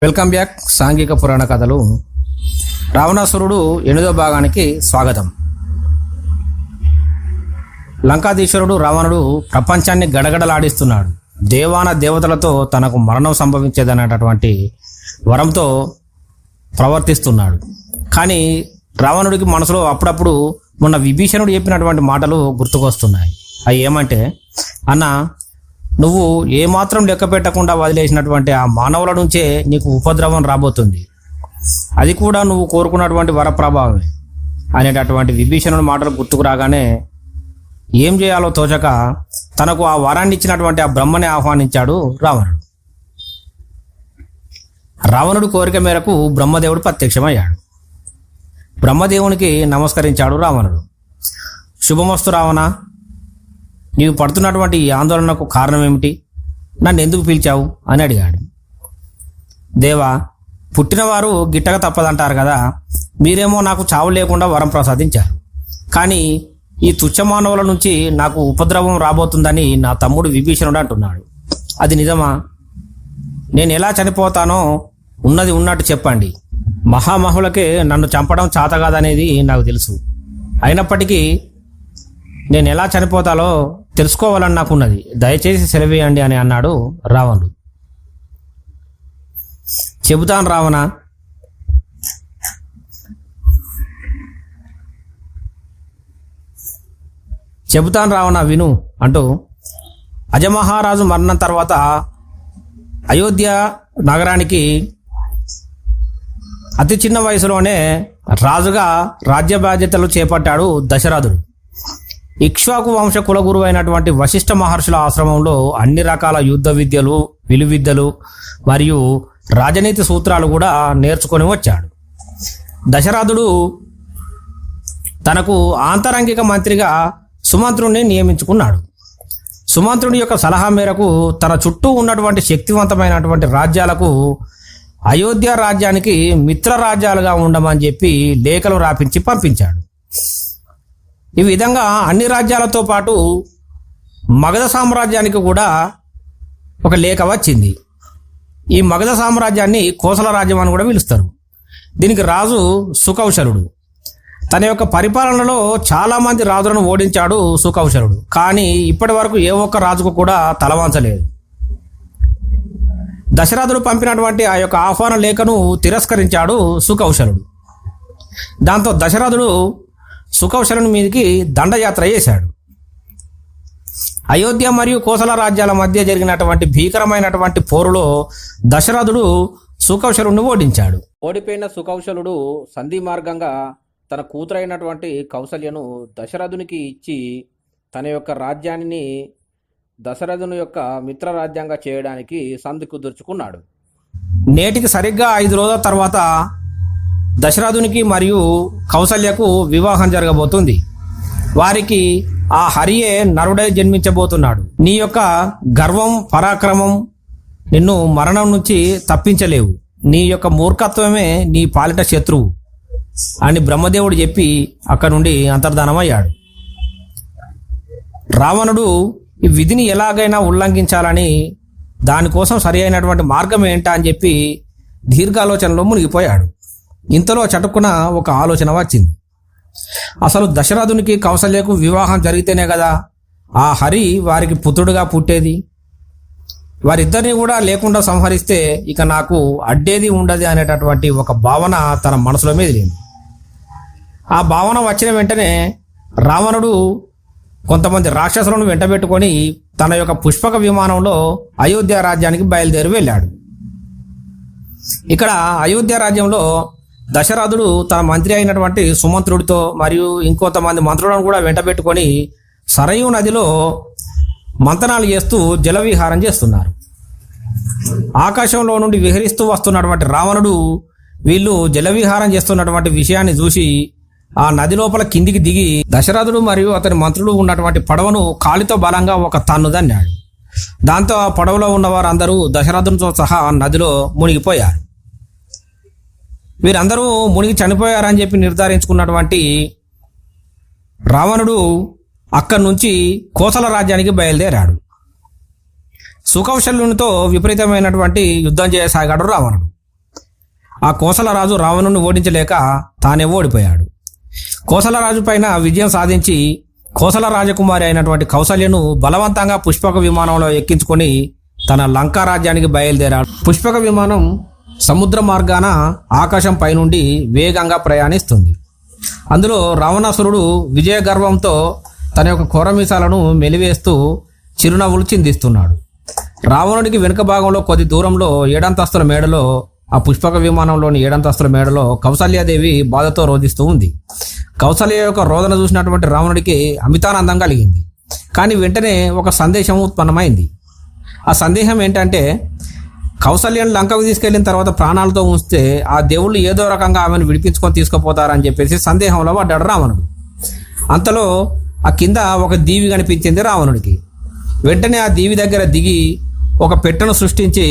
Welcome back. సాంఘిక పురాణ కథలు రావణాసురుడు 8వ భాగానికి స్వాగతం. లంకాధీశ్వరుడు రావణుడు ప్రపంచాన్ని గడగడలాడిస్తున్నాడు. దేవాన దేవతలతో తనకు మరణం సంభవించేదనేటటువంటి వరంతో ప్రవర్తిస్తున్నాడు. కానీ రావణుడికి మనసులో అప్పుడప్పుడు మొన్న విభీషణుడు చెప్పినటువంటి మాటలు గుర్తుకొస్తున్నాయి. అవి ఏమంటే, అన్న, నువ్వు ఏమాత్రం లెక్క పెట్టకుండా వదిలేసినటువంటి ఆ మానవుల నుంచే నీకు ఉపద్రవం రాబోతుంది. అది కూడా నువ్వు కోరుకున్నటువంటి వరప్రభావమే అనేటటువంటి విభీషణుడి మాటలు గుర్తుకు రాగానే ఏం చేయాలో తోచక తనకు ఆ వరాన్ని ఇచ్చినటువంటి ఆ బ్రహ్మని ఆహ్వానించాడు రావణుడు. రావణుడి కోరిక మేరకు బ్రహ్మదేవుడు ప్రత్యక్షమయ్యాడు. బ్రహ్మదేవునికి నమస్కరించాడు రావణుడు. శుభమస్తు రావణ, నీవు పడుతున్నటువంటి ఈ ఆందోళనకు కారణం ఏమిటి? నన్ను ఎందుకు పిలిచావు అని అడిగాడు. దేవా, పుట్టినవారు గిట్టక తప్పదంటారు కదా. మీరేమో నాకు చావు లేకుండా వరం ప్రసాదించారు. కానీ ఈ తుచ్చమానవుల నుంచి నాకు ఉపద్రవం రాబోతుందని నా తమ్ముడు విభీషణుడు అంటున్నాడు. అది నిజమా? నేను ఎలా చనిపోతానో ఉన్నది ఉన్నట్టు చెప్పండి. మహామహులకే నన్ను చంపడం చాతగాదనేది నాకు తెలుసు. అయినప్పటికీ నేను ఎలా చనిపోతాలో తెలుసుకోవాలని నాకున్నది. దయచేసి సెలవేయండి అని అన్నాడు రావణుడు. చెబుతాను రావణ. చెబుతాను రావణ, విను అంటూ అజమహారాజు మరణం తర్వాత అయోధ్య నగరానికి అతి చిన్న వయసులోనే రాజుగా రాజ్య బాధ్యతలు చేపట్టాడు దశరథుడు. ఇక్ష్వాకు వంశ కులగురు అయినటువంటి వశిష్ఠ మహర్షుల ఆశ్రమంలో అన్ని రకాల యుద్ధ విద్యలు, విలువిద్యలు మరియు రాజనీతి సూత్రాలు కూడా నేర్చుకొని వచ్చాడు. దశరథుడు తనకు ఆంతరంగిక మంత్రిగా సుమంత్రుడిని నియమించుకున్నాడు. సుమంత్రుడి యొక్క సలహా మేరకు తన చుట్టూ ఉన్నటువంటి శక్తివంతమైనటువంటి రాజ్యాలకు అయోధ్య రాజ్యానికి మిత్ర రాజ్యాలుగా ఉండమని చెప్పి లేఖలు రాపించి పంపించాడు. ఈ విధంగా అన్ని రాజ్యాలతో పాటు మగధ సామ్రాజ్యానికి కూడా ఒక లేఖ వచ్చింది. ఈ మగధ సామ్రాజ్యాన్ని కోసల రాజ్యం అని కూడా పిలుస్తారు. దీనికి రాజు సుకౌశలుడు. తన యొక్క పరిపాలనలో చాలా మంది రాజులను ఓడించాడు సుకౌశలుడు. కానీ ఇప్పటి వరకు ఏ ఒక్క రాజుకు కూడా తలవంచలేదు. దశరథుడు పంపినటువంటి ఆ యొక్క ఆహ్వాన లేఖను తిరస్కరించాడు సుకౌశలుడు. దాంతో దశరథుడు సుకౌశలుని మీదకి దండయాత్ర చేశాడు. అయోధ్య మరియు కోసల రాజ్యాల మధ్య జరిగినటువంటి భీకరమైనటువంటి పోరులో దశరథుడు సుకౌశలుని ఓడించాడు. ఓడిపోయిన సుకౌశలుడు సంధి మార్గంగా తన కూతురైనటువంటి కౌసల్యను దశరథునికి ఇచ్చి తన యొక్క రాజ్యాన్ని దశరథుని యొక్క మిత్ర రాజ్యంగా చేయడానికి సంధి కుదుర్చుకున్నాడు. నేటికి సరిగ్గా 5 రోజుల తర్వాత దశరథునికి మరియు కౌసల్యకు వివాహం జరగబోతుంది. వారికి ఆ హరియే నరుడై జన్మించబోతున్నాడు. నీ యొక్క గర్వం, పరాక్రమం నిన్ను మరణం నుంచి తప్పించలేవు. నీ యొక్క మూర్ఖత్వమే నీ పాలిట శత్రువు అని బ్రహ్మదేవుడు చెప్పి అక్కడి నుండి అంతర్ధానమయ్యాడు. రావణుడు ఈ విధిని ఎలాగైనా ఉల్లంఘించాలని, దానికోసం సరి అయినటువంటి మార్గం ఏంటా అని చెప్పి దీర్ఘాలోచనలో మునిగిపోయాడు. ఇంతలో చటుక్కున ఒక ఆలోచన వచ్చింది. అసలు దశరథునికి కౌసల్యకు వివాహం జరిగితేనే కదా ఆ హరి వారికి పుత్రుడుగా పుట్టేది. వారిద్దరిని కూడా లేకుండా సంహరిస్తే ఇక నాకు అడ్డేది ఉండదు అనేటటువంటి ఒక భావన తన మనసులో మెదిలింది. ఆ భావన వచ్చిన వెంటనే రావణుడు కొంతమంది రాక్షసులను వెంటబెట్టుకొని తన యొక్క పుష్పక విమానంలో అయోధ్య రాజ్యానికి బయలుదేరి వెళ్ళాడు. ఇక్కడ అయోధ్య రాజ్యంలో దశరథుడు తన మంత్రి అయినటువంటి సుమంత్రుడితో మరియు ఇంకొంతమంది మంత్రులను కూడా వెంటబెట్టుకొని సరయూ నదిలో మంతనాలు చేస్తూ జలవిహారం చేస్తున్నారు. ఆకాశంలో నుండి విహరిస్తూ వస్తున్నటువంటి రావణుడు వీళ్ళు జలవిహారం చేస్తున్నటువంటి విషయాన్ని చూసి ఆ నది లోపల కిందికి దిగి దశరథుడు మరియు అతని మంత్రులు ఉన్నటువంటి పడవను కాలితో బలంగా ఒక తన్ను దన్నాడు. దాంతో ఆ పడవలో ఉన్న వారందరూ దశరథునితో సహా నదిలో మునిగిపోయారు. వీరందరూ మునిగి చనిపోయారని చెప్పి నిర్ధారించుకున్నటువంటి రావణుడు అక్కడి నుంచి కోసల రాజ్యానికి బయలుదేరాడు. సుకౌశల్యునితో విపరీతమైనటువంటి యుద్ధం చేయసాగాడు రావణుడు. ఆ కోసలరాజు రావణుని ఓడించలేక తానే ఓడిపోయాడు. కోసలరాజు పైన విజయం సాధించి కోసల రాజకుమారి అయినటువంటి కౌసల్యను బలవంతంగా పుష్పక విమానంలో ఎక్కించుకొని తన లంకా రాజ్యానికి బయలుదేరాడు. పుష్పక విమానం సముద్ర మార్గాన ఆకాశం పైనుండి వేగంగా ప్రయాణిస్తుంది. అందులో రావణాసురుడు విజయ గర్వంతో తన యొక్క కొరమీసాలను మెలివేస్తూ చిరునవ్వులు చిందిస్తున్నాడు. రావణుడికి వెనుక భాగంలో కొద్ది దూరంలో 7 అంతస్తుల మేడలో, ఆ పుష్పక విమానంలోని 7 అంతస్తుల మేడలో కౌసల్యాదేవి బాధతో రోధిస్తూ ఉంది. కౌసల్య యొక్క రోదన చూసినటువంటి రావణుడికి అమితానందం కలిగింది. కానీ వెంటనే ఒక సందేశం ఉత్పన్నమైంది. ఆ సందేహం ఏంటంటే, కౌసల్యను లంకకు తీసుకెళ్లిన తర్వాత ప్రాణాలతో ఉంచితే ఆ దేవుళ్ళు ఏదో రకంగా ఆమెను విడిపించుకొని తీసుకుపోతారని చెప్పేసి సందేహంలో పడ్డాడు రావణుడు. అంతలో ఆ కింద ఒక దీవి కనిపించింది రావణుడికి. వెంటనే ఆ దీవి దగ్గర దిగి ఒక పెట్టెను సృష్టించి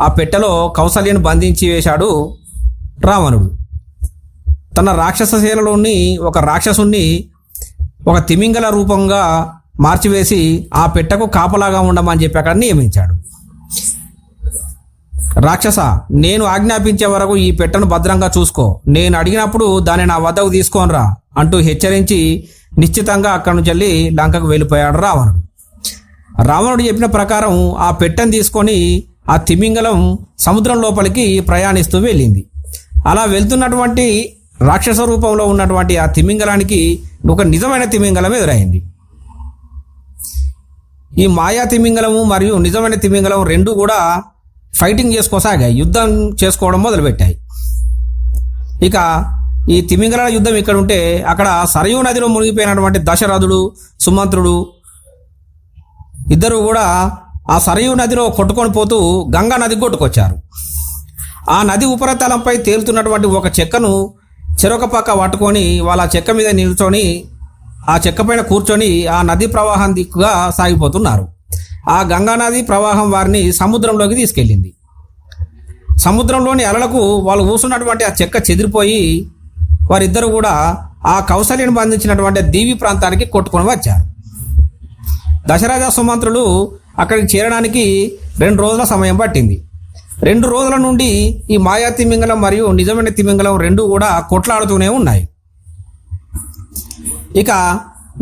ఆ పెట్టెలో కౌసల్యను బంధించి వేశాడు రావణుడు. తన రాక్షస సేనలోని ఒక రాక్షసుణ్ణి ఒక తిమింగల రూపంగా మార్చివేసి ఆ పెట్టెకు కాపలాగా ఉండమని చెప్పి అక్కడ నియమించాడు. రాక్షస, నేను ఆజ్ఞాపించే వరకు ఈ పెట్టెను భద్రంగా చూసుకో, నేను అడిగినప్పుడు దాన్ని నా వద్దకు తీసుకోనరా అంటూ హెచ్చరించి నిశ్చితంగా అక్కడి నుంచి వెళ్ళి లంకకు వెళ్ళిపోయాడు రావణుడు. రావణుడు చెప్పిన ప్రకారం ఆ పెట్టెను తీసుకొని ఆ తిమింగలం సముద్రం లోపలికి ప్రయాణిస్తూ వెళ్ళింది. అలా వెళ్తున్నటువంటి రాక్షస రూపంలో ఉన్నటువంటి ఆ తిమింగలానికి ఒక నిజమైన తిమింగలం ఎదురైంది. ఈ మాయా తిమింగలము మరియు నిజమైన తిమింగలం రెండు కూడా ఫైటింగ్ చేసుకోసాగాయి, యుద్ధం చేసుకోవడం మొదలుపెట్టాయి. ఇక ఈ తిమింగల యుద్ధం ఇక్కడ ఉంటే అక్కడ సరయూ నదిలో మునిగిపోయినటువంటి దశరథుడు, సుమంత్రుడు ఇద్దరు కూడా ఆ సరయూ నదిలో కొట్టుకొని పోతూ గంగా నది కొట్టుకొచ్చారు. ఆ నది ఉపరితలంపై తేలుతున్నటువంటి ఒక చెక్కను చెరొక పక్క పట్టుకొని వాళ్ళ చెక్క మీద నిల్చొని ఆ చెక్క పైన కూర్చొని ఆ నది ప్రవాహం దిక్కుగా సాగిపోతున్నారు. ఆ గంగా నది ప్రవాహం వారిని సముద్రంలోకి తీసుకెళ్ళింది. సముద్రంలోని అలలకు వాళ్ళు కూర్చున్నటువంటి ఆ చెక్క చెదిరిపోయి వారిద్దరు కూడా ఆ కౌసల్యను బంధించినటువంటి దీవి ప్రాంతానికి కొట్టుకొని వచ్చారు. దశరథ సుమంత్రులు అక్కడికి చేరడానికి 2 రోజుల సమయం పట్టింది. 2 రోజుల నుండి ఈ మాయా తిమింగలం మరియు నిజమైన తిమింగలం రెండు కూడా కొట్లాడుతూనే ఉన్నాయి. ఇక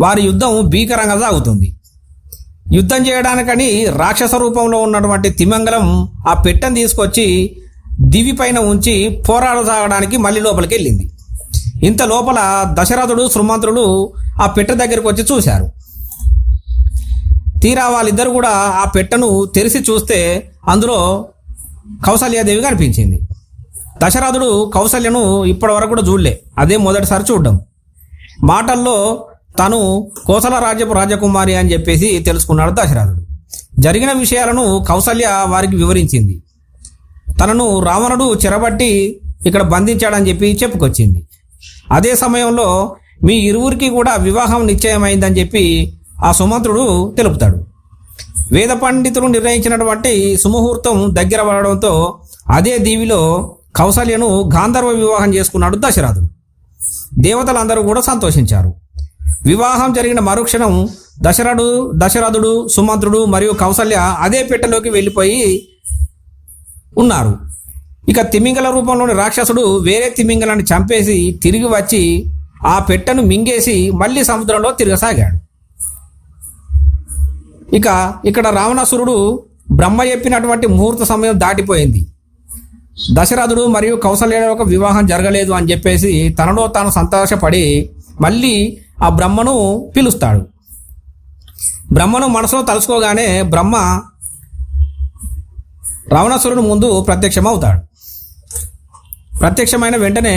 వారి యుద్ధం భీకరంగా సాగుతుంది. యుద్ధం చేయడానికని రాక్షస రూపంలో ఉన్నటువంటి తిమింగలం ఆ పెట్టెను తీసుకొచ్చి దివి పైన ఉంచి పోరాడసాగడానికి మళ్ళీ లోపలికి వెళ్ళింది. ఇంత లోపల దశరథుడు, సుమంత్రులు ఆ పెట్టె దగ్గరికి వచ్చి చూశారు. తీరా వాళ్ళిద్దరు కూడా ఆ పెట్టెను తెరిచి చూస్తే అందులో కౌసల్యాదేవి కనిపించింది. దశరథుడు కౌసల్యను ఇప్పటి వరకు కూడా చూడలే, అదే మొదటిసారి చూడడం. మాటల్లో తను కోసల రాజ్యపు రాజకుమారి అని చెప్పేసి తెలుసుకున్నాడు దశరథుడు. జరిగిన విషయాలను కౌసల్య వారికి వివరించింది. తనను రావణుడు చెరబట్టి ఇక్కడ బంధించాడని చెప్పి చెప్పుకొచ్చింది. అదే సమయంలో మీ ఇరువురికి కూడా వివాహం నిశ్చయమైందని చెప్పి ఆ సుమంత్రుడు తెలుపుతాడు. వేద పండితులు నిర్ణయించినటువంటి సుముహూర్తం దగ్గర పడడంతో అదే దీవిలో కౌసల్యను గాంధర్వ వివాహం చేసుకున్నాడు దశరథుడు. దేవతలందరూ కూడా సంతోషించారు. వివాహం జరిగిన మరుక్షణం దశరథుడు, సుమంత్రుడు మరియు కౌసల్య అదే పెట్టెలోకి వెళ్ళిపోయి ఉన్నారు. ఇక తిమింగల రూపంలోని రాక్షసుడు వేరే తిమింగలాన్ని చంపేసి తిరిగి వచ్చి ఆ పెట్టెను మింగేసి మళ్ళీ సముద్రంలో తిరగసాగాడు. ఇక ఇక్కడ రావణాసురుడు బ్రహ్మ చెప్పినటువంటి ముహూర్త సమయం దాటిపోయింది, దశరథుడు మరియు కౌసల్య యొక్క వివాహం జరగలేదు అని చెప్పేసి తనలో తాను సంతోషపడి మళ్ళీ ఆ బ్రహ్మను పిలుస్తాడు. బ్రహ్మను మనసులో తలుసుకోగానే బ్రహ్మ రావణాసురుడు ముందు ప్రత్యక్షమవుతాడు. ప్రత్యక్షమైన వెంటనే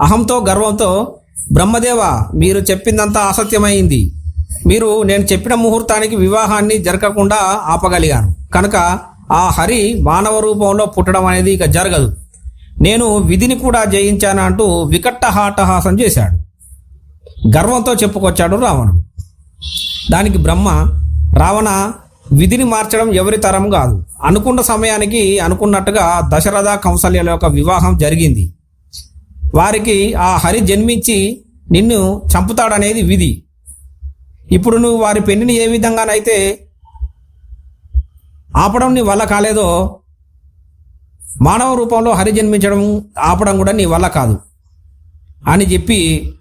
అహంతో, గర్వంతో, బ్రహ్మదేవ, మీరు చెప్పిందంతా అసత్యమైంది. నేను చెప్పిన ముహూర్తానికి వివాహాన్ని జరగకుండా ఆపగలిగాను కనుక ఆ హరి మానవ రూపంలో పుట్టడం అనేది ఇక జరగదు. నేను విధిని కూడా జయించాను అంటూ వికట్టహాటహాసం చేశాడు. గర్వంతో చెప్పుకొచ్చాడు రావణుడు. దానికి బ్రహ్మ, రావణ, విధిని మార్చడం ఎవరి తరం కాదు. అనుకున్న సమయానికి అనుకున్నట్టుగా దశరథ కౌసల్యల యొక్క వివాహం జరిగింది. వారికి ఆ హరి జన్మించి నిన్ను చంపుతాడనేది విధి. ఇప్పుడు నువ్వు వారి పెళ్లిని ఏ విధంగానైతే ఆపడం నీ వల్ల కాలేదో మానవ రూపంలో హరి జన్మించడం ఆపడం కూడా నీ వల్ల కాదు అని చెప్పి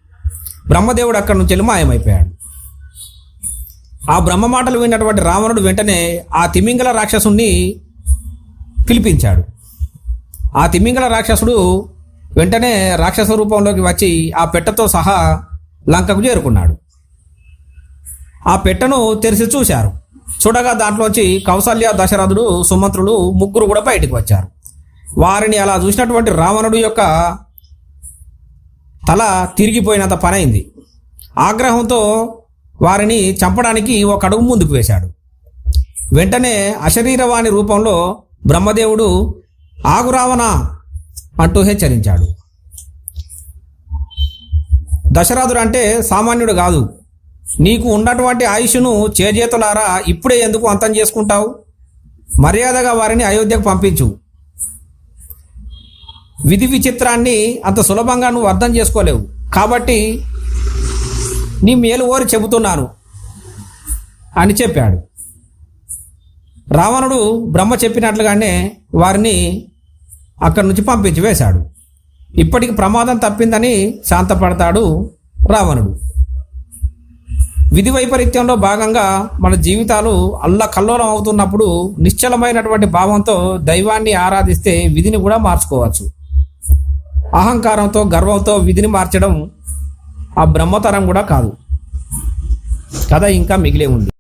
బ్రహ్మదేవుడు అక్కడి నుంచి వెళ్ళి మాయమైపోయాడు. ఆ బ్రహ్మ మాటలు విన్నటువంటి రావణుడు వెంటనే ఆ తిమింగల రాక్షసుణ్ణి పిలిపించాడు. ఆ తిమింగల రాక్షసుడు వెంటనే రాక్షస రూపంలోకి వచ్చి ఆ పెట్టెతో సహా లంకకు చేరుకున్నాడు. ఆ పెట్టెను తెరిచి చూశారు. చూడగా దాంట్లోంచి కౌసల్య, దశరథుడు, సుమంత్రులు ముగ్గురు కూడా బయటకు వచ్చారు. వారిని అలా చూసినటువంటి రావణుడు యొక్క తల తిరిగిపోయినంత పనైంది. ఆగ్రహంతో వారిని చంపడానికి ఒక అడుగు ముందుకు వేశాడు. వెంటనే అశరీరవాణి రూపంలో బ్రహ్మదేవుడు ఆగు రావణ అంటూ హెచ్చరించాడు. దశరథుడు అంటే సామాన్యుడు కాదు. నీకు ఉన్నటువంటి ఆయుష్ను చేజేతులారా ఇప్పుడే ఎందుకు అంతం చేసుకుంటావు? మర్యాదగా వారిని అయోధ్యకు పంపించు. విధి విచిత్రాన్ని అంత సులభంగా నువ్వు అర్థం చేసుకోలేవు. కాబట్టి నీ మేలు ఓరి చెబుతున్నాను అని చెప్పాడు. రావణుడు బ్రహ్మ చెప్పినట్లుగానే వారిని అక్కడి నుంచి పంపించి వేశాడు. ఇప్పటికి ప్రమాదం తప్పిందని శాంతపడతాడు రావణుడు. విధి వైపరీత్యంలో భాగంగా మన జీవితాలు అల్లకల్లోలం అవుతున్నప్పుడు నిశ్చలమైనటువంటి భావంతో దైవాన్ని ఆరాధిస్తే విధిని కూడా మార్చుకోవచ్చు. అహంకారంతో, గర్వంతో విధిని మార్చడం ఆ బ్రహ్మతరం కూడా కాదు. కథ ఇంకా మిగిలే ఉంది.